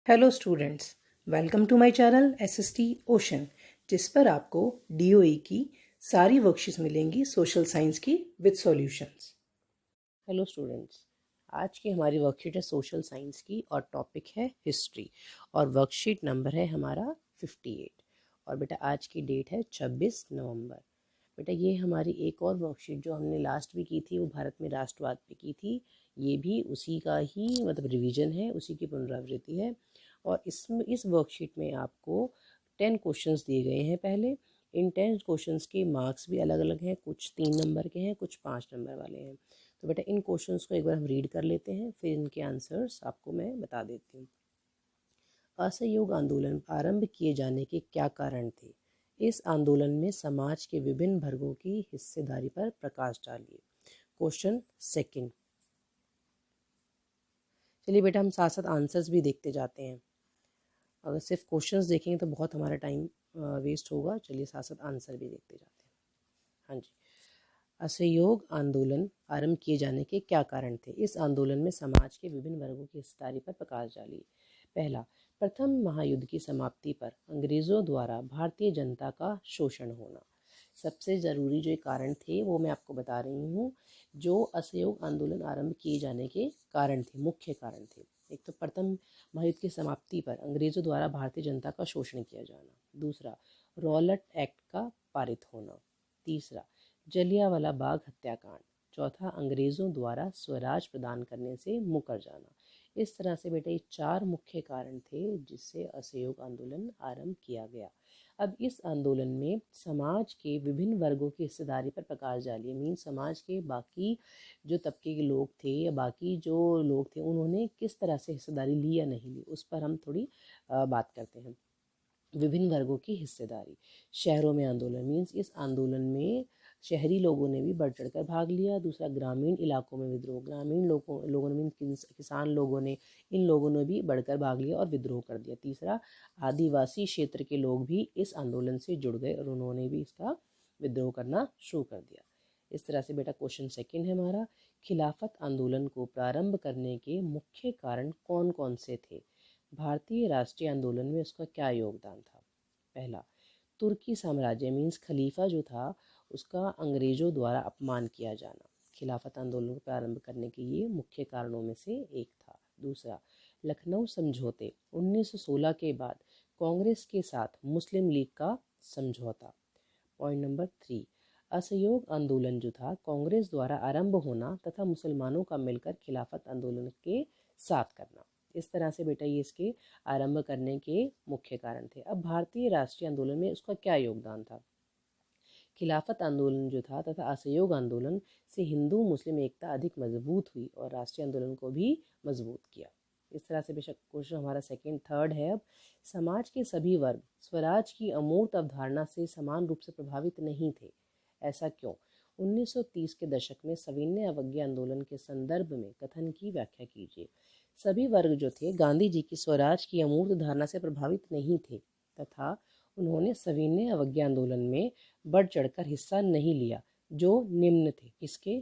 Hello students, welcome to my channel SST ocean, जिस पर आपको डीओई की सारी वर्कशीट्स मिलेंगी सोशल साइंस की विद सॉल्यूशंस। हेलो स्टूडेंट्स, आज की हमारी वर्कशीट है सोशल साइंस की और टॉपिक है हिस्ट्री और वर्कशीट नंबर है हमारा 58। और बेटा आज की डेट है 26 नवंबर। बेटा ये हमारी एक और वर्कशीट जो हमने लास्ट भी की थी वो भारत में राष्ट्रवाद पे की थी। ये भी उसी का ही मतलब रिवीजन है, उसी की पुनरावृत्ति है। और इस वर्कशीट में आपको 10 क्वेश्चंस दिए गए हैं पहले। इन 10 क्वेश्चंस के मार्क्स भी अलग अलग हैं, कुछ 3 नंबर के हैं, कुछ 5 नंबर वाले हैं। तो बेटा इन क्वेश्चंस को एक बार हम रीड कर लेते हैं, फिर इनके आंसर्स आपको मैं बता देती हूँ। असहयोग आंदोलन आरंभ किए जाने के क्या कारण थे? इस आंदोलन में समाज के विभिन्न वर्गों की हिस्सेदारी पर प्रकाश डालिए। Question second. चलिए बेटा हम साथ साथ आंसर्स भी देखते जाते हैं। अगर सिर्फ क्वेश्चंस देखेंगे तो बहुत हमारा टाइम वेस्ट होगा। चलिए साथ साथ आंसर भी देखते जाते हैं। हाँ जी, असहयोग आंदोलन आरंभ किए जाने के क्या कारण थे? इस आंदोलन में समाज के विभिन्न वर्गों की हिस्सेदारी पर प्रकाश डालिए। पहला, प्रथम महायुद्ध की समाप्ति पर अंग्रेजों द्वारा भारतीय जनता का शोषण होना। सबसे ज़रूरी जो कारण थे वो मैं आपको बता रही हूँ। जो असहयोग आंदोलन आरंभ किए जाने के कारण थे, मुख्य कारण थे। एक तो प्रथम महायुद्ध की समाप्ति पर अंग्रेजों द्वारा भारतीय जनता का शोषण किया जाना। दूसरा, रॉलेट एक्ट का पारित होना। तीसरा, जलियांवाला बाग हत्याकांड। चौथा, अंग्रेजों द्वारा स्वराज प्रदान करने से मुकर जाना। इस तरह से बेटा ये 4 मुख्य कारण थे जिससे असहयोग आंदोलन आरंभ किया गया। अब इस आंदोलन में समाज के विभिन्न वर्गों की हिस्सेदारी पर प्रकाश डालिए। मीन समाज के बाकी जो तबके के लोग थे या बाकी जो लोग थे उन्होंने किस तरह से हिस्सेदारी ली या नहीं ली, उस पर हम थोड़ी बात करते हैं। विभिन्न वर्गों की हिस्सेदारी। शहरों में आंदोलन मीन्स इस आंदोलन में शहरी लोगों ने भी बढ़ चढ़कर भाग लिया। दूसरा, ग्रामीण इलाकों में विद्रोह। ग्रामीण लोगों ने मीन्स किसान लोगों ने, इन लोगों ने भी बढ़कर भाग लिया और विद्रोह कर दिया। तीसरा, आदिवासी क्षेत्र के लोग भी इस आंदोलन से जुड़ गए और उन्होंने भी इसका विद्रोह करना शुरू कर दिया। इस तरह से बेटा क्वेश्चन सेकंड है हमारा, खिलाफत आंदोलन को प्रारंभ करने के मुख्य कारण कौन कौन से थे? भारतीय राष्ट्रीय आंदोलन में उसका क्या योगदान था? पहला, तुर्की साम्राज्य मीन्स खलीफा जो था उसका अंग्रेजों द्वारा अपमान किया जाना खिलाफत आंदोलन को प्रारंभ करने के ये मुख्य कारणों में से एक था। दूसरा, लखनऊ समझौते 1916 के बाद कांग्रेस के साथ मुस्लिम लीग का समझौता। पॉइंट नंबर 3, असहयोग आंदोलन जो था कांग्रेस द्वारा आरंभ होना तथा मुसलमानों का मिलकर खिलाफत आंदोलन के साथ करना। इस तरह से बेटा ये इसके आरंभ करने के मुख्य कारण थे। अब भारतीय राष्ट्रीय आंदोलन में उसका क्या योगदान था? खिलाफत आंदोलन जो था तथा असहयोग आंदोलन से हिंदू मुस्लिम एकता अधिक मजबूत हुई और राष्ट्रीय आंदोलन को भी मजबूत किया। इस तरह से बेशक क्वेश्चन हमारा सेकंड थर्ड है। अब समाज के सभी वर्ग स्वराज की अमूर्त अवधारणा से समान रूप से प्रभावित नहीं थे। ऐसा क्यों? 1930 के दशक में सविनय अवज्ञा आंदोलन के संदर्भ में कथन की व्याख्या कीजिए। सभी वर्ग जो थे गांधी जी की स्वराज की अमूर्त धारणा से प्रभावित नहीं थे तथा उन्होंने सविनय अवज्ञा आंदोलन में बढ़ चढ़कर हिस्सा नहीं लिया। जो निम्न थे, किसके?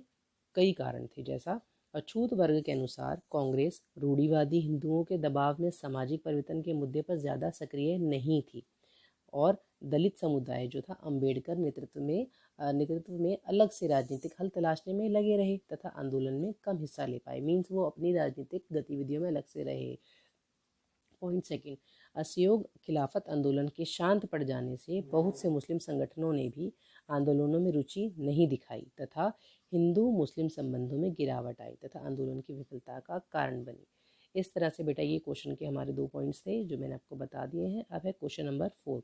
कई कारण थे, जैसा अछूत वर्ग के अनुसार कांग्रेस रूढ़िवादी हिंदुओं के दबाव में सामाजिक परिवर्तन के मुद्दे पर ज़्यादा सक्रिय नहीं थी और दलित समुदाय जो था अंबेडकर नेतृत्व में अलग से राजनीतिक हल तलाशने में लगे रहे तथा आंदोलन में कम हिस्सा ले पाए। मीन्स वो अपनी राजनीतिक गतिविधियों में अलग से रहे। पॉइंट सेकंड, असहयोग खिलाफत आंदोलन के शांत पड़ जाने से बहुत से मुस्लिम संगठनों ने भी आंदोलनों में रुचि नहीं दिखाई तथा हिंदू मुस्लिम संबंधों में गिरावट आई तथा आंदोलन की विफलता का कारण बनी। इस तरह से बेटा ये क्वेश्चन के हमारे 2 पॉइंट्स थे जो मैंने आपको बता दिए हैं। अब है क्वेश्चन नंबर 4।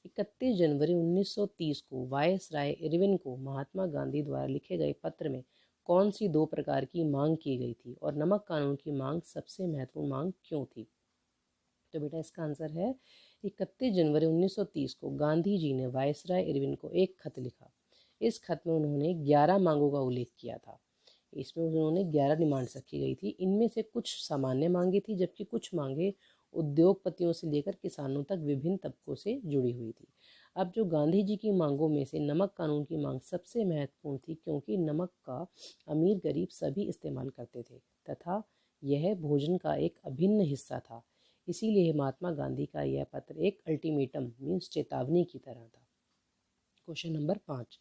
31 जनवरी 1930 को वायस राय इरविन को महात्मा गांधी द्वारा लिखे गए पत्र में कौन सी 2 प्रकार की मांग की गई थी और नमक कानून की मांग सबसे महत्वपूर्ण मांग क्यों थी? तो बेटा इसका आंसर है 31 जनवरी 1930 को गांधी जी ने वायसराय इरविन को एक खत लिखा। इस खत में उन्होंने 11 मांगों का उल्लेख किया था। इसमें उन्होंने 11 डिमांड्स रखी गई थी। इनमें से कुछ सामान्य मांगे थी जबकि कुछ मांगे उद्योगपतियों से लेकर किसानों तक विभिन्न तबकों से जुड़ी हुई थी। अब जो गांधी जी की मांगों में से नमक कानून की मांग सबसे महत्वपूर्ण थी क्योंकि नमक का अमीर गरीब सभी इस्तेमाल करते थे तथा यह भोजन का एक अभिन्न हिस्सा था। इसीलिए महात्मा गांधी का यह पत्र एक अल्टीमेटम मीन्स चेतावनी की तरह था। क्वेश्चन नंबर 5,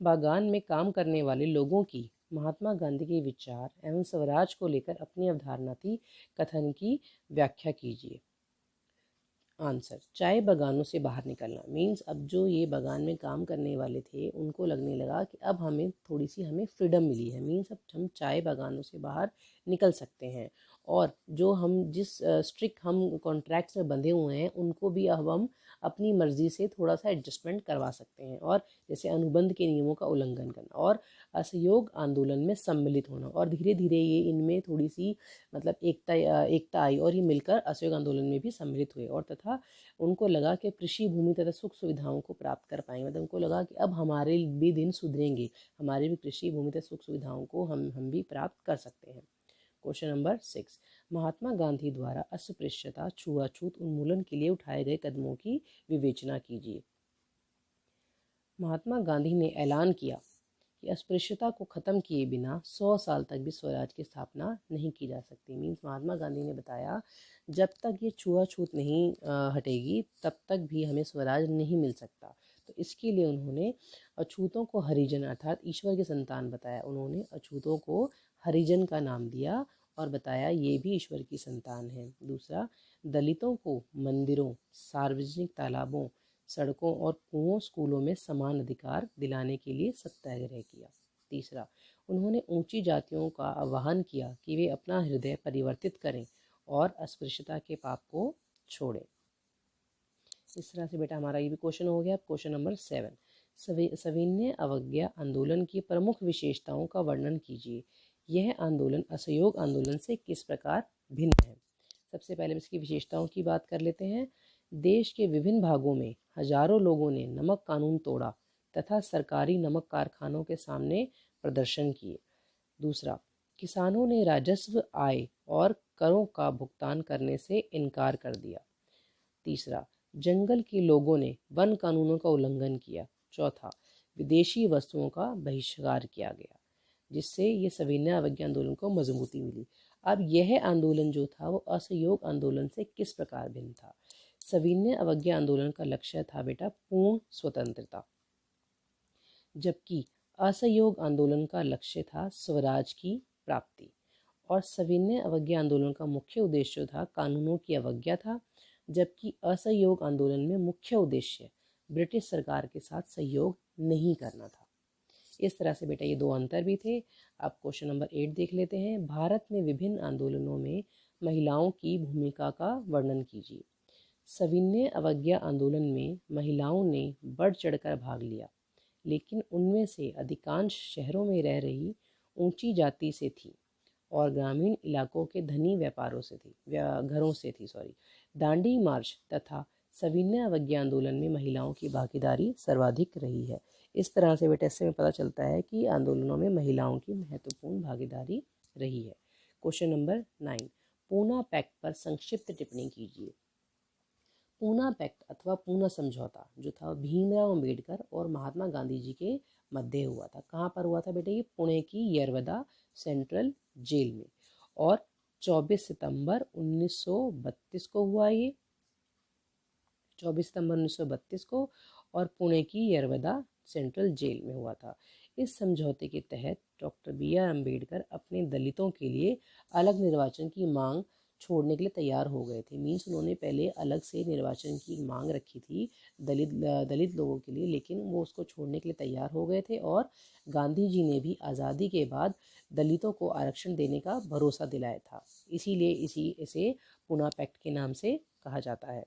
बागान में काम करने वाले लोगों की महात्मा गांधी के विचार एवं स्वराज को लेकर अपनी अवधारणा थी, कथन की व्याख्या कीजिए। आंसर, चाय बागानों से बाहर निकलना मीन्स अब जो ये बागान में काम करने वाले थे उनको लगने लगा कि अब हमें थोड़ी सी हमें फ्रीडम मिली है, मीन्स अब हम चाय बागानों से बाहर निकल सकते हैं और जो हम जिस स्ट्रिक्ट हम कॉन्ट्रैक्ट्स में बंधे हुए हैं उनको भी अब हम अपनी मर्जी से थोड़ा सा एडजस्टमेंट करवा सकते हैं, और जैसे अनुबंध के नियमों का उल्लंघन करना और असहयोग आंदोलन में सम्मिलित होना, और धीरे धीरे ये इनमें थोड़ी सी मतलब एकता आई और ये मिलकर असहयोग आंदोलन में भी सम्मिलित हुए, और तथा उनको लगा कि कृषि भूमि तथा सुख सुविधाओं को प्राप्त कर पाएंगे, मतलब उनको लगा कि अब हमारे भी दिन सुधरेंगे, हमारे भी कृषि भूमि तथा सुख सुविधाओं को हम भी प्राप्त कर सकते हैं। क्वेश्चन नंबर 6, महात्मा गांधी द्वारा अस्पृश्यता छुआछूत उन्मूलन के लिए उठाए गए कदमों की विवेचना कीजिए। महात्मा गांधी ने ऐलान किया कि अस्पृश्यता को खत्म किए बिना 100 साल तक भी स्वराज की स्थापना नहीं की जा सकती। मीन्स महात्मा गांधी ने बताया जब तक ये छुआछूत नहीं हटेगी तब तक भी हमें स्वराज नहीं मिल सकता। तो इसके लिए उन्होंने अछूतों को हरिजन अर्थात ईश्वर के संतान बताया। उन्होंने अछूतों को हरिजन का नाम दिया और बताया ये भी ईश्वर की संतान है। दूसरा, दलितों को मंदिरों, सार्वजनिक तालाबों, सड़कों और कुओं, स्कूलों में समान अधिकार दिलाने के लिए सत्याग्रह किया। तीसरा, उन्होंने ऊंची जातियों का आह्वान किया कि वे अपना हृदय परिवर्तित करें और अस्पृश्यता के पाप को छोड़ें। इस तरह से बेटा हमारा ये भी क्वेश्चन हो गया। क्वेश्चन नंबर 7, सविनय अवज्ञा आंदोलन की प्रमुख विशेषताओं का वर्णन कीजिए। यह आंदोलन असहयोग आंदोलन से किस प्रकार भिन्न है? सबसे पहले इसकी विशेषताओं की बात कर लेते हैं। देश के विभिन्न भागों में हजारों लोगों ने नमक कानून तोड़ा तथा सरकारी नमक कारखानों के सामने प्रदर्शन किए। दूसरा, किसानों ने राजस्व, आय और करों का भुगतान करने से इनकार कर दिया। तीसरा, जंगल के लोगों ने वन कानूनों का उल्लंघन किया। चौथा, विदेशी वस्तुओं का बहिष्कार किया गया, जिससे ये सविनय अवज्ञा आंदोलन को मजबूती मिली। अब यह आंदोलन जो था वो असहयोग आंदोलन से किस प्रकार भिन्न था? सविनय अवज्ञा आंदोलन का लक्ष्य था बेटा पूर्ण स्वतंत्रता, जबकि असहयोग आंदोलन का लक्ष्य था स्वराज की प्राप्ति। और सविनय अवज्ञा आंदोलन का मुख्य उद्देश्य था कानूनों की अवज्ञा था, जबकि असहयोग आंदोलन में मुख्य उद्देश्य ब्रिटिश सरकार के साथ सहयोग नहीं करना था। इस तरह से बेटा ये दो अंतर भी थे। अब क्वेश्चन नंबर 8 देख लेते हैं। भारत में विभिन्न आंदोलनों में महिलाओं की भूमिका का वर्णन कीजिए। सविनय अवज्ञा आंदोलन में महिलाओं ने बढ़ चढ़कर भाग लिया, लेकिन उनमें से अधिकांश शहरों में रह रही ऊंची जाति से थी और ग्रामीण इलाकों के धनी व्यापारों से थी घरों से थी। दांडी मार्च तथा सविनय अवज्ञा आंदोलन में महिलाओं की भागीदारी सर्वाधिक रही है। इस तरह से बेटा इससे में पता चलता है कि आंदोलनों में महिलाओं की महत्वपूर्ण भागीदारी रही है। क्वेश्चन नंबर 9, पूना पैक्ट पर संक्षिप्त टिप्पणी कीजिए। पूना पैक्ट अथवा पूना समझौता जो था भीमराव अंबेडकर और महात्मा गांधी जी के मध्य हुआ था। कहाँ पर हुआ था बेटा? ये पुणे की यरवदा सेंट्रल जेल में, और 24 सितंबर 1932 को हुआ ये, 24 सितंबर 1932 को, और पुणे की यरवदा सेंट्रल जेल में हुआ था। इस समझौते के तहत डॉक्टर BR अम्बेडकर अपने दलितों के लिए अलग निर्वाचन की मांग छोड़ने के लिए तैयार हो गए थे। मीन्स उन्होंने पहले अलग से निर्वाचन की मांग रखी थी दलित लोगों के लिए, लेकिन वो उसको छोड़ने के लिए तैयार हो गए थे, और गांधी जी ने भी आज़ादी के बाद दलितों को आरक्षण देने का भरोसा दिलाया था। इसीलिए इसे पूना पैक्ट के नाम से कहा जाता है।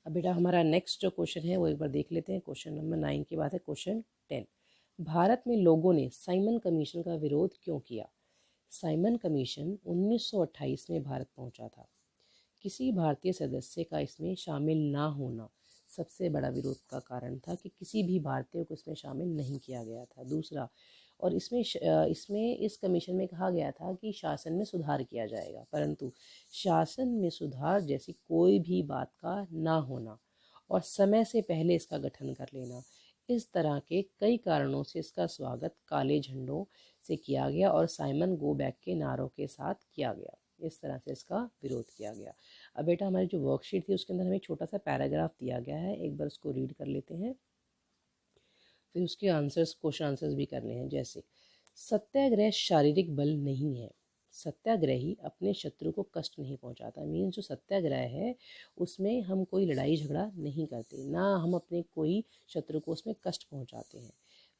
अब बेटा हमारा नेक्स्ट जो क्वेश्चन है वो एक बार देख लेते हैं। क्वेश्चन नंबर 9 की बात है। क्वेश्चन 10, भारत में लोगों ने साइमन कमीशन का विरोध क्यों किया? साइमन कमीशन 1928 में भारत पहुंचा था। किसी भारतीय सदस्य का इसमें शामिल ना होना सबसे बड़ा विरोध का कारण था कि किसी भी भारतीय को इसमें शामिल नहीं किया गया था। दूसरा, और इसमें इस कमीशन में कहा गया था कि शासन में सुधार किया जाएगा, परंतु शासन में सुधार जैसी कोई भी बात का ना होना और समय से पहले इसका गठन कर लेना, इस तरह के कई कारणों से इसका स्वागत काले झंडों से किया गया और साइमन गो बैक के नारों के साथ किया गया। इस तरह से इसका विरोध किया गया। अब बेटा हमारी जो वर्कशीट थी उसके अंदर हमें एक छोटा सा पैराग्राफ दिया गया है, एक बार उसको रीड कर लेते हैं, फिर उसके आंसर्स, क्वेश्चन आंसर्स भी करने हैं। जैसे सत्याग्रह शारीरिक बल नहीं है, सत्याग्रही अपने शत्रु को कष्ट नहीं पहुंचाता। मीन्स जो सत्याग्रह है उसमें हम कोई लड़ाई झगड़ा नहीं करते, ना हम अपने कोई शत्रु को उसमें कष्ट पहुंचाते हैं।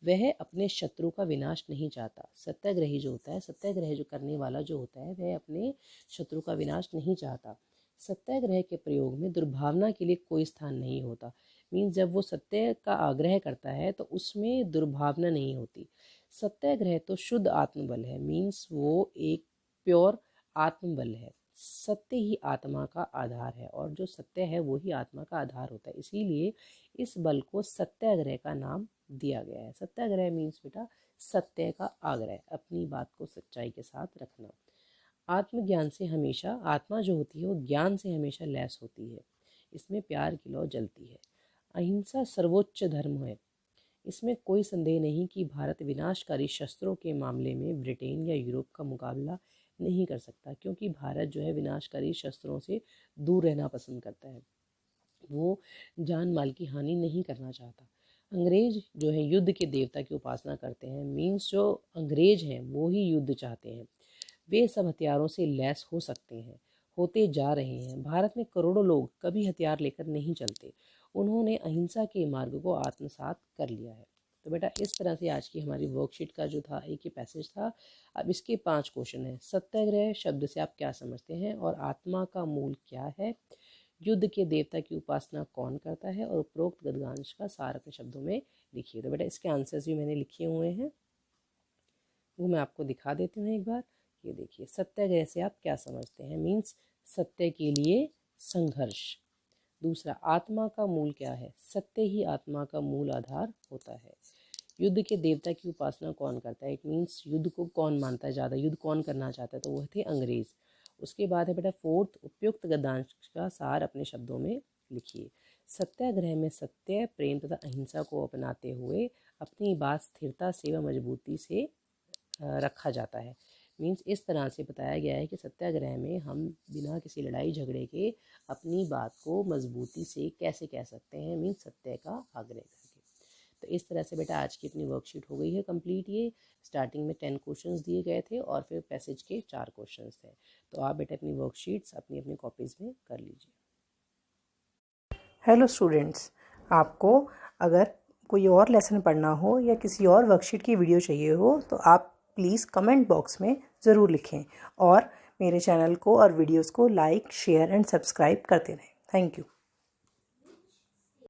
वह अपने शत्रु का विनाश नहीं चाहता। सत्याग्रही जो होता है, सत्याग्रह जो करने वाला जो होता है, वह अपने शत्रु का विनाश नहीं चाहता। सत्याग्रह के प्रयोग में दुर्भावना के लिए कोई स्थान नहीं होता। मीन्स जब वो सत्य का आग्रह करता है तो उसमें दुर्भावना नहीं होती। सत्याग्रह तो शुद्ध आत्मबल है। मीन्स वो एक प्योर आत्मबल है। सत्य ही आत्मा का आधार है और जो सत्य है वो ही आत्मा का आधार होता है। इसीलिए इस बल को सत्याग्रह का नाम दिया गया है। सत्याग्रह मीन्स बेटा सत्य का आग्रह, अपनी बात को सच्चाई के साथ रखना। आत्मज्ञान से हमेशा, आत्मा जो होती है वो ज्ञान से हमेशा लैस होती है। इसमें प्यार की लौ जलती है। अहिंसा सर्वोच्च धर्म है। इसमें कोई संदेह नहीं कि भारत विनाशकारी शस्त्रों के मामले में ब्रिटेन या यूरोप का मुकाबला नहीं कर सकता, क्योंकि भारत जो है विनाशकारी शस्त्रों से दूर रहना पसंद करता है, वो जान माल की हानि नहीं करना चाहता। अंग्रेज जो है युद्ध के देवता की उपासना करते हैं। मीन्स जो अंग्रेज हैं वो ही युद्ध चाहते हैं। वे सब हथियारों से लैस हो सकते हैं, होते जा रहे हैं। भारत में करोड़ों लोग कभी हथियार लेकर नहीं चलते। उन्होंने अहिंसा के मार्ग को आत्मसात कर लिया है। तो बेटा इस तरह से आज की हमारी वर्कशीट का जो था एक ही पैसेज था। अब इसके 5 क्वेश्चन हैं। सत्याग्रह शब्द से आप क्या समझते हैं और आत्मा का मूल क्या है, युद्ध के देवता की उपासना कौन करता है, और उपरोक्त गद्यांश का सार अपने शब्दों में लिखिए। तो बेटा इसके आंसर्स भी मैंने लिखे हुए हैं, वो मैं आपको दिखा देती हूँ एक बार। ये देखिए, सत्याग्रह से आप क्या समझते हैं, मीन्स सत्य के लिए संघर्ष। दूसरा, आत्मा का मूल क्या है, सत्य ही आत्मा का मूल आधार होता है। युद्ध के देवता की उपासना कौन करता है, इट मीन्स युद्ध को कौन मानता है ज़्यादा, युद्ध कौन करना चाहता है, तो वह थे अंग्रेज। उसके बाद है बेटा 4th, उपयुक्त गद्यांश का सार अपने शब्दों में लिखिए। सत्याग्रह में सत्य, प्रेम तथा अहिंसा को अपनाते हुए अपनी बात स्थिरता से व मजबूती से रखा जाता है। मीन्स इस तरह से बताया गया है कि सत्याग्रह में हम बिना किसी लड़ाई झगड़े के अपनी बात को मजबूती से कैसे कह सकते हैं, मीन्स सत्य का आग्रह करके। तो इस तरह से बेटा आज की अपनी वर्कशीट हो गई है कंप्लीट। ये स्टार्टिंग में 10 क्वेश्चंस दिए गए थे और फिर पैसेज के 4 क्वेश्चंस थे। तो आप बेटा अपनी वर्कशीट्स अपनी अपनी कॉपीज़ में कर लीजिए। हेलो स्टूडेंट्स, आपको अगर कोई और लेसन पढ़ना हो या किसी और वर्कशीट की वीडियो चाहिए हो तो आप प्लीज़ कमेंट बॉक्स में ज़रूर लिखें और मेरे चैनल को और वीडियोस को लाइक, शेयर एंड सब्सक्राइब करते रहें। Thank you.